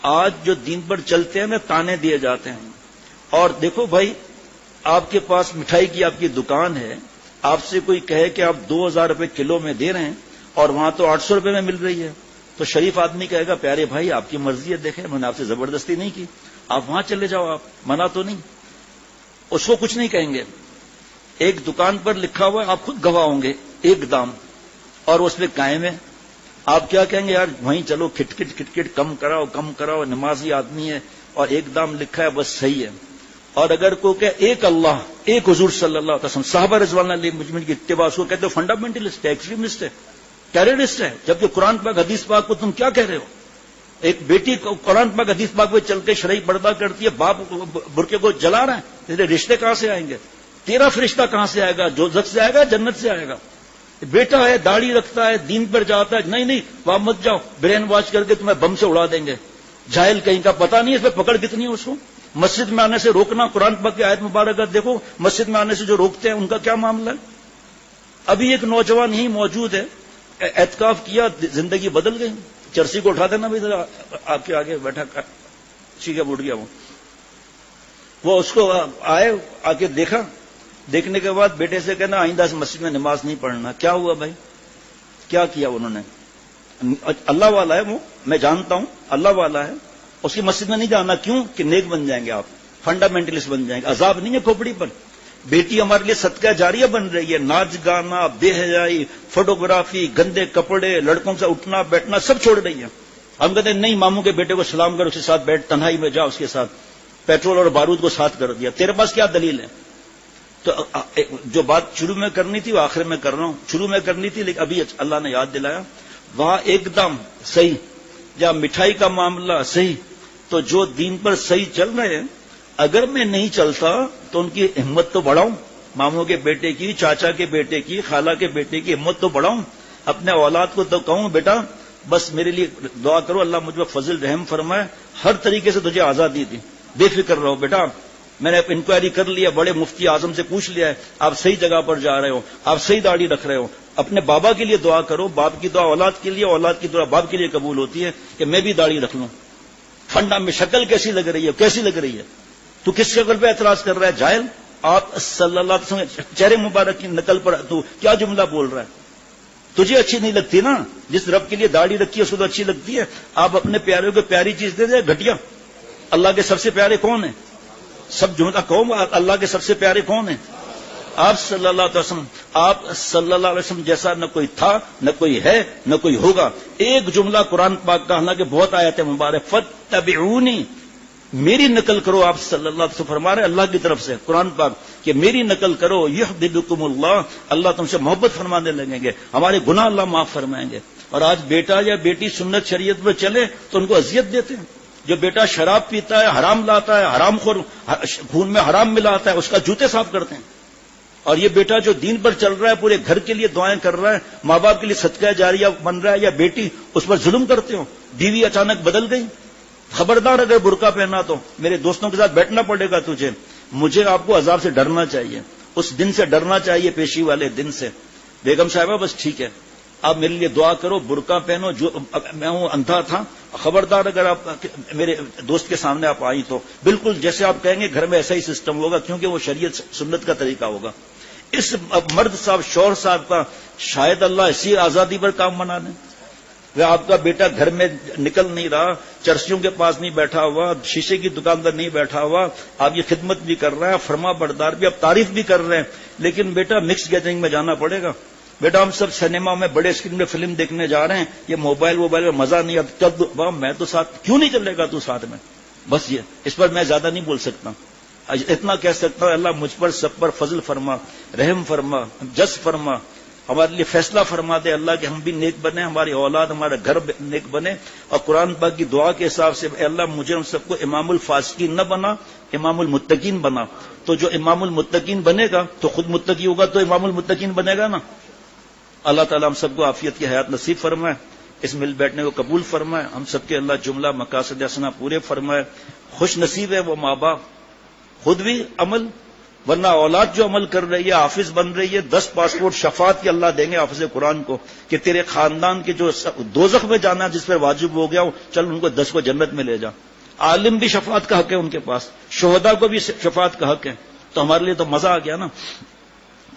آج جو دین پر چلتے ہیں نا تانے دیے جاتے ہیں. اور دیکھو بھائی، آپ کے پاس مٹھائی کی آپ کی دکان ہے، آپ سے کوئی کہے کہ آپ 2000 روپے کلو میں دے رہے ہیں اور وہاں تو 800 روپے میں مل رہی ہے، تو شریف آدمی کہے گا پیارے بھائی آپ کی مرضی ہے، دیکھیں میں نے آپ سے زبردستی نہیں کی، آپ وہاں چلے جاؤ، آپ منع تو نہیں. اس کو کچھ نہیں کہیں گے. ایک دکان پر لکھا ہوا ہے، آپ خود گواہ ہوں گے، ایک دام، اور اس پہ قائم ہے. آپ کیا کہیں گے؟ یار وہیں چلو، کھٹ کھٹ کم کراؤ، نمازی آدمی ہے اور ایک دام لکھا ہے بس صحیح ہے. اور اگر کوئی کہ ایک اللہ، ایک حضور صلی اللہ علیہ وسلم، صحابہ رضوان اللہ علیہ مجمعین کی اتباع، اس کو کہتے ہو فنڈامنٹلسٹ ہے، ایکسٹریمسٹ ہے، ٹیررسٹ ہے. جبکہ قرآن پاک حدیث پاک کو تم کیا کہہ رہے ہو؟ ایک بیٹی قرآن پاک حدیث پاک پہ چل کے شرعی پردہ کرتی ہے، باپ برقعے کو جلا رہا ہے، تیرے رشتے کہاں سے آئیں گے؟ تیرا فرشتہ کہاں سے آئے گا؟ دوزخ سے آئے گا، جنت سے آئے گا؟ بیٹا ہے، داڑھی رکھتا ہے، دین پر جاتا ہے، نہیں وہاں مت جاؤ، برین واش کر کے تمہیں بم سے اڑا دیں گے. جاہل کہیں کا، پتہ نہیں اس پہ پکڑ کتنی ہے اس کو. مسجد میں آنے سے روکنا، قرآن پاک کی آیت مبارکہ دیکھو، مسجد میں آنے سے جو روکتے ہیں ان کا کیا معاملہ ہے. ابھی ایک نوجوان ہی موجود ہے، اعتکاف کیا، زندگی بدل گئی. چرسی کو اٹھا دینا بھی ذرا، آپ کے آگے بیٹھا ٹھیک ہے، اٹھ گیا وہ اس کو آئے، آ کے دیکھنے کے بعد بیٹے سے کہنا آئندہ سے مسجد میں نماز نہیں پڑھنا. کیا ہوا بھائی؟ کیا کیا انہوں نے؟ اللہ والا ہے وہ، میں جانتا ہوں اللہ والا ہے، اس کی مسجد میں نہیں جانا. کیوں؟ کہ نیک بن جائیں گے آپ، فنڈامنٹلسٹ بن جائیں گے. عذاب نہیں ہے کھوپڑی پر. بیٹی ہمارے لیے صدقہ جاریہ بن رہی ہے. ناچ گانا، بے حیائی، فوٹوگرافی، گندے کپڑے، لڑکوں سے اٹھنا بیٹھنا سب چھوڑ رہی ہے. ہم کہتے ہیں نہیں، ماموں کے بیٹے کو سلام کر، اس کے ساتھ بیٹھ، تنہائی میں جا، اس کے ساتھ پیٹرول اور بارود کو ساتھ کر دیا. تیرے پاس کیا دلیل ہے؟ تو جو بات شروع میں کرنی تھی وہ آخر میں کر رہا ہوں. شروع میں کرنی تھی لیکن ابھی اللہ نے یاد دلایا. وہاں ایک دم صحیح، یا مٹھائی کا معاملہ صحیح. تو جو دین پر صحیح چل رہے ہیں، اگر میں نہیں چلتا تو ان کی ہمت تو بڑھاؤں، ماموں کے بیٹے کی، چاچا کے بیٹے کی، خالہ کے بیٹے کی ہمت تو بڑھاؤں. اپنے اولاد کو تو کہوں بیٹا بس میرے لیے دعا کرو، اللہ مجھ پر فضل رحم فرمائے، ہر طریقے سے تجھے آزادی دی، بے فکر رہو بیٹا. میں نے انکوائری کر لیا، بڑے مفتی اعظم سے پوچھ لیا ہے، آپ صحیح جگہ پر جا رہے ہو، آپ صحیح داڑھی رکھ رہے ہو. اپنے بابا کے لیے دعا کرو، باپ کی دعا اولاد کے لیے، اولاد کی دعا باپ کے لیے قبول ہوتی ہے کہ میں بھی داڑھی رکھ لوں. فنڈا میں شکل کیسی لگ رہی ہے، کیسی لگ رہی ہے؟ تو کس شکل پہ اعتراض کر رہا ہے؟ جاہل. آپ صلی اللہ علیہ وسلم چہرے مبارک کی نقل پر تو کیا جملہ بول رہا ہے؟ تجھے اچھی نہیں لگتی نا؟ جس رب کے لیے داڑھی رکھی ہے اس کو تو اچھی لگتی ہے. آپ اپنے پیاروں کو پیاری چیز دے دیں، گھٹیا. اللہ کے سب سے پیارے کون ہیں؟ سب جملہ قوم، اللہ کے سب سے پیارے کون ہیں؟ آپ صلی اللہ علیہ وسلم. آپ صلی اللہ علیہ وسلم جیسا نہ کوئی تھا، نہ کوئی ہے، نہ کوئی ہوگا. ایک جملہ قرآن پاک کا، حالانکہ بہت آیات مبارک، فاتبعونی، میری نقل کرو. آپ صلی اللہ علیہ وسلم فرما رہے اللہ کی طرف سے قرآن پاک کہ میری نقل کرو، یحببکم اللہ، اللہ تم سے محبت فرمانے لگیں گے، ہمارے گناہ اللہ معاف فرمائیں گے. اور آج بیٹا یا بیٹی سنت شریعت میں چلے تو ان کو اذیت دیتے ہیں. جو بیٹا شراب پیتا ہے، حرام لاتا ہے، حرام خور، خون میں حرام ملاتا ہے، اس کا جوتے صاف کرتے ہیں. اور یہ بیٹا جو دین پر چل رہا ہے، پورے گھر کے لیے دعائیں کر رہا ہے، ماں باپ کے لیے صدقہ جاریہ بن رہا ہے، یا بیٹی اس پر ظلم کرتے ہو، بیوی اچانک بدل گئی. خبردار اگر برقع پہنا تو میرے دوستوں کے ساتھ بیٹھنا پڑے گا تجھے. مجھے آپ کو عذاب سے ڈرنا چاہیے، اس دن سے ڈرنا چاہیے، پیشی والے دن سے. بیگم صاحبہ بس ٹھیک ہے، آپ میرے لیے دعا کرو، برقع پہنو. جو میں ہوں اندھا تھا، خبردار اگر آپ میرے دوست کے سامنے آپ آئی تو بالکل جیسے آپ کہیں گے گھر میں ایسا ہی سسٹم ہوگا، کیونکہ وہ شریعت سنت کا طریقہ ہوگا. اس مرد صاحب، شوہر صاحب کا شاید اللہ اسی آزادی پر کام بنا دیں. وہ آپ کا بیٹا گھر میں نکل نہیں رہا، چرسیوں کے پاس نہیں بیٹھا ہوا، شیشے کی دکان پر نہیں بیٹھا ہوا، آپ یہ خدمت بھی کر رہا ہے، فرما بردار بھی، آپ تعریف بھی کر رہے ہیں. لیکن بیٹا مکس گیدرنگ میں جانا پڑے گا. بیٹا ہم سب سنیما میں بڑے اسکرین میں فلم دیکھنے جا رہے ہیں، یہ موبائل میں مزہ نہیں آتا. میں تو ساتھ کیوں نہیں چلے گا تو ساتھ میں؟ بس یہ اس پر میں زیادہ نہیں بول سکتا. اتنا کہہ سکتا ہوں، اللہ مجھ پر سب پر فضل فرما، رحم فرما، جس فرما، ہمارے لیے فیصلہ فرما دے اللہ کہ ہم بھی نیک بنے، ہماری اولاد، ہمارا گھر نیک بنے. اور قرآن پاک کی دعا کے حساب سے اے اللہ مجھے ہم سب کو امام الفاسقین نہ بنا، امام المتقین بنا. تو جو امام المتقین بنے گا تو خود متقی ہوگا تو امام المتقین بنے گا نا. اللہ تعالیٰ ہم سب کو عافیت کی حیات نصیب فرمائے، اس مل بیٹھنے کو قبول فرمائے. ہم سب کے اللہ جملہ مقاصد حسنہ پورے فرمائے. خوش نصیب ہے وہ ماں باپ، خود بھی عمل ورنہ اولاد جو عمل کر رہی ہے، حافظ بن رہی ہے، 10 پاسپورٹ شفاعت کے اللہ دیں گے حافظ قرآن کو کہ تیرے خاندان کے جو دوزخ میں جانا جس پر واجب ہو گیا چل ان کو 10 کو جنت میں لے جا. عالم بھی شفاعت کا حق ہے ان کے پاس، شہداء کو بھی شفاعت کا حق ہے. تو ہمارے لیے تو مزہ آ گیا نا.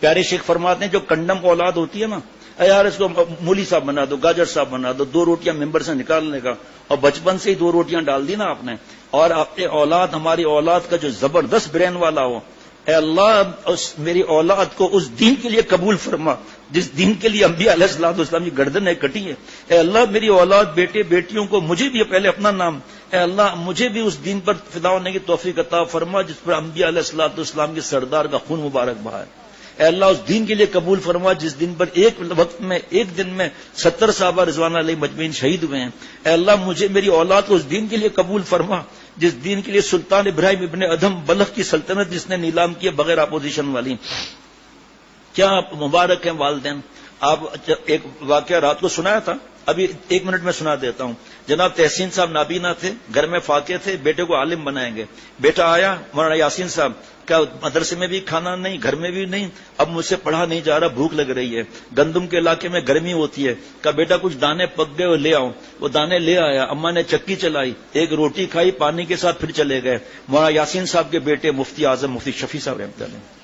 پیارے شیخ فرماتے ہیں جو کنڈم اولاد ہوتی ہے نا، اے یار اس کو مولی صاحب بنا دو، گاجر صاحب بنا دو، 2 روٹیاں ممبر سے نکالنے کا، اور بچپن سے ہی 2 روٹیاں ڈال دی نا آپ نے، اور اپنے اولاد ہماری اولاد کا جو زبردست برین والا ہو، اے اللہ میری اولاد کو اس دین کے لیے قبول فرما جس دین کے لیے انبیاء علیہ الصلوۃ والسلام کی گردنیں کٹی ہے. اے اللہ میری اولاد بیٹے بیٹیوں کو، مجھے بھی پہلے اپنا نام، اے اللہ مجھے بھی اس دین پر فدا ہونے کی توفیق عطا فرما جس پر انبیاء علیہ الصلوۃ والسلام کے سردار کا خون مبارک بہا ہے. اے اللہ اس دین کے لیے قبول فرما جس دن پر ایک وقت میں ایک دن میں 70 صحابہ رضوان علیہ مجمعین شہید ہوئے ہیں. اے اللہ مجھے میری اولاد کو اس دین کے لیے قبول فرما جس دین کے لیے سلطان ابراہیم ابن ادھم بلخ کی سلطنت جس نے نیلام کیے بغیر اپوزیشن والی. کیا مبارک ہیں والدین. آپ ایک واقعہ رات کو سنایا تھا، ابھی 1 منٹ میں سنا دیتا ہوں. جناب تحسین صاحب نابینا تھے، گھر میں فاقے تھے، بیٹے کو عالم بنائیں گے. بیٹا آیا، مولانا یاسین صاحب کیا مدرسے میں بھی کھانا نہیں، گھر میں بھی نہیں، اب مجھ سے پڑھا نہیں جا رہا، بھوک لگ رہی ہے، گندم کے علاقے میں گرمی ہوتی ہے. کہا بیٹا کچھ دانے پک گئے وہ لے آؤ. وہ دانے لے آیا، اماں نے چکی چلائی، 1 روٹی کھائی، پانی کے ساتھ پھر چلے گئے. مولانا یاسین صاحب کے بیٹے مفتی اعظم مفتی شفیع صاحب رحمۃ اللہ علیہ،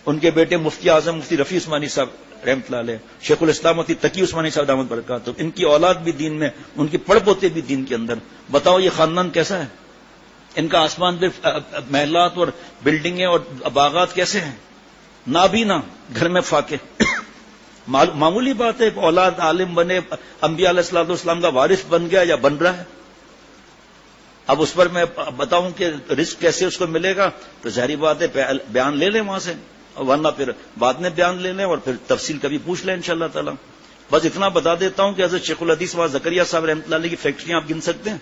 ان کے بیٹے مفتی اعظم مفتی رفیع عثمانی صاحب رحمۃ اللہ علیہ، شیخ الاسلام مفتی تقی عثمانی صاحب دامت برکاتہ، ان کی اولاد بھی دین میں، ان کے پڑ پوتے بھی دین کے اندر. بتاؤ یہ خاندان کیسا ہے؟ ان کا آسمان پہ محلات اور بلڈنگیں اور باغات کیسے ہیں؟ نابینا، گھر میں فاقے. معمولی بات ہے اولاد عالم بنے، انبیاء علیہ الصلوۃ والسلام کا وارث بن گیا یا بن رہا ہے. اب اس پر میں بتاؤں کہ رزق کیسے اس کو ملے گا، تو ظاہری بات ہے بیان لے لیں وہاں سے، ورنہ پھر بعد میں بیان لے لیں اور پھر تفصیل کبھی پوچھ لیں انشاءاللہ تعالی. بس اتنا بتا دیتا ہوں کہ حضرت شیخ الحدیث وہاں زکریا صاحب رحمۃ اللہ علیہ کی فیکٹریاں آپ گن سکتے ہیں،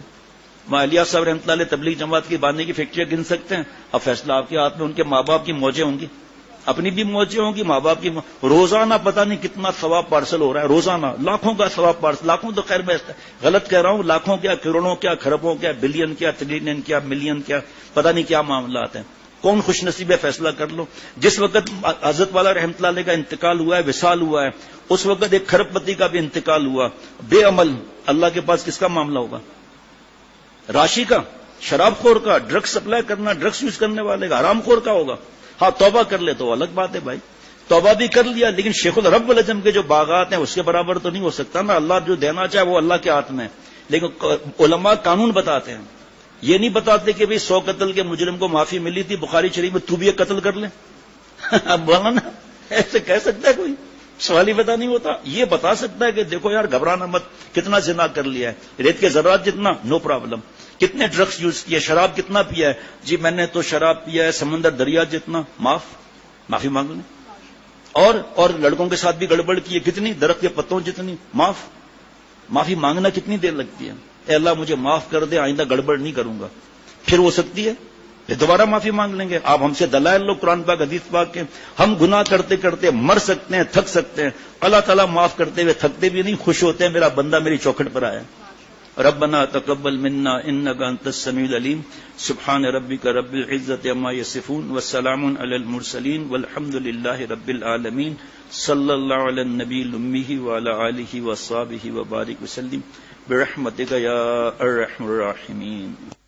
وہاں الیاس صاحب رحمۃ اللہ علیہ تبلیغ جماعت کی باندھنے کی فیکٹریاں گن سکتے ہیں. اب فیصلہ آپ کے ہاتھ میں. ان کے ماں باپ کی موجیں ہوں گی، اپنی بھی موجیں ہوں گی، ماں باپ کی روزانہ پتہ نہیں کتنا ثواب پارسل ہو رہا ہے، روزانہ لاکھوں کا ثواب پارسل. لاکھوں تو خیر میں غلط کہہ رہا ہوں، لاکھوں کیا، کروڑوں کیا، خربوں کیا، بلین کیا، ٹریلین کیا، ملین کیا، پتہ نہیں کیا معاملات ہیں. کون خوش نصیب ہے فیصلہ کر لو. جس وقت حضرت والا رحمۃ اللہ علیہ کا انتقال ہوا ہے، وصال ہوا ہے، اس وقت ایک کھرب پتی کا بھی انتقال ہوا. بے عمل اللہ کے پاس کس کا معاملہ ہوگا؟ راشی کا، شراب خور کا، ڈرگس سپلائی کرنا، ڈرگس یوز کرنے والے کا، حرام خور کا ہوگا. ہاں توبہ کر لے تو الگ بات ہے بھائی، توبہ بھی کر لیا، لیکن شیخ الرب العجم کے جو باغات ہیں اس کے برابر تو نہیں ہو سکتا نا. اللہ جو دینا چاہے وہ اللہ کے ہاتھ میں، لیکن علماء قانون بتاتے ہیں، یہ نہیں بتاتے کہ بھئی 100 قتل کے مجرم کو معافی ملی تھی بخاری شریف میں، تو بھی ایک قتل کر لے. اب بولا نا، ایسے کہہ سکتا ہے کوئی؟ سوال ہی پتا نہیں ہوتا. یہ بتا سکتا ہے کہ دیکھو یار گھبرانا مت، کتنا زنا کر لیا ہے، ریت کے ذرات جتنا، نو پرابلم. کتنے ڈرگس یوز کیے، شراب کتنا پیا ہے، جی میں نے تو شراب پیا ہے سمندر دریا جتنا، معافی مانگ لیں. اور لڑکوں کے ساتھ بھی گڑبڑ کی ہے، کتنی، درخت کے پتوں جتنی، معافی مانگنا کتنی دیر لگتی ہے. اے اللہ مجھے معاف کر دے، آئندہ گڑبڑ نہیں کروں گا. پھر ہو سکتی ہے پھر دوبارہ معافی مانگ لیں گے. آپ ہم سے دلائل لو قرآن پاک حدیث پاک کے. ہم گناہ کرتے کرتے مر سکتے ہیں، تھک سکتے ہیں، اللہ تعالیٰ معاف کرتے ہوئے تھکتے بھی نہیں، خوش ہوتے ہیں میرا بندہ میری چوکھٹ پر آیا. ربنا تقبل منا انك انت السميع العليم. سبحان ربك رب العزة عما يصفون وسلام على المرسلين والحمد لله رب العالمين. صلى الله على النبي الأمي وعلى آله وصحبه وبارك وسلم برحمتك يا أرحم الراحمين.